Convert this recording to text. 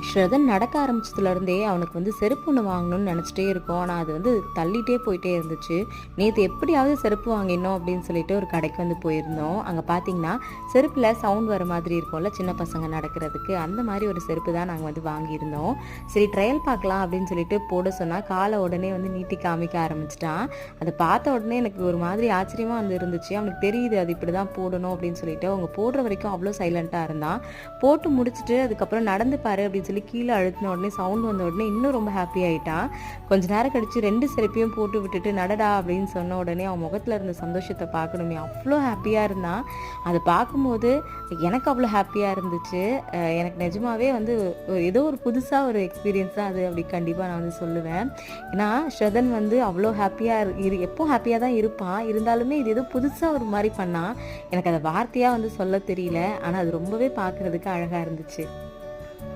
ஸ்ரதன் நடக்க ஆரம்பிச்சதுலேருந்தே அவனுக்கு வந்து செருப்பு ஒன்று வாங்கணும்னு நினச்சிட்டே இருக்கோம். ஆனால் அது வந்து தள்ளிட்டே போயிட்டே இருந்துச்சு. நேற்று எப்படியாவது செருப்பு வாங்கிடணும் அப்படின்னு சொல்லிட்டு ஒரு கடைக்கு வந்து போயிருந்தோம். அங்கே பார்த்தீங்கன்னா செருப்பில் சவுண்ட் வர மாதிரி இருக்கும்ல சின்ன பசங்க நடக்கிறதுக்கு, அந்த மாதிரி ஒரு செருப்பு தான் நாங்கள் வந்து வாங்கியிருந்தோம். சரி ட்ரையல் பார்க்கலாம் அப்படின்னு சொல்லிட்டு போட சொன்னால் காலை உடனே வந்து நீட்டி காமிக்க ஆரம்பிச்சிட்டான். அதை பார்த்த உடனே எனக்கு ஒரு மாதிரி ஆச்சரியமாக வந்து இருந்துச்சு. அவனுக்கு தெரியுது அது இப்படி தான் போடணும் அப்படின்னு சொல்லிட்டு. அவங்க போடுற வரைக்கும் அவ்வளோ சைலண்ட்டாக இருந்தான். போட்டு முடிச்சுட்டு அதுக்கப்புறம் நடந்து பாரு அப்படின்னு சொல்லி கீழே அழுத்தின உடனே சவுண்ட் வந்த உடனே இன்னும் ரொம்ப ஹாப்பி ஆகிட்டான். கொஞ்ச நேரம் கழிச்சு 2 செருப்பையும் போட்டு விட்டுட்டு நடடா அப்படின்னு சொன்ன உடனே அவன் முகத்தில் இருந்த சந்தோஷத்தை பார்க்கணுமே, அவ்வளோ ஹாப்பியாக இருந்தான். அதை பார்க்கும்போது எனக்கு அவ்வளோ ஹாப்பியாக இருந்துச்சு. எனக்கு நிஜமாவே வந்து ஏதோ ஒரு புதுசாக ஒரு எக்ஸ்பீரியன்ஸ் தான் அது அப்படி கண்டிப்பாக நான் வந்து சொல்லுவேன். ஏன்னா ஸ்ரதன் வந்து அவ்வளோ ஹாப்பியாக எப்போ ஹாப்பியாக தான் இருப்பான். இருந்தாலுமே இது ஏதோ புதுசாக ஒரு மாதிரி பண்ணான். எனக்கு அதை வார்த்தையாக வந்து சொல்ல தெரியல. ஆனால் அது ரொம்பவே பார்க்குறதுக்கு அழகாக இருந்துச்சு.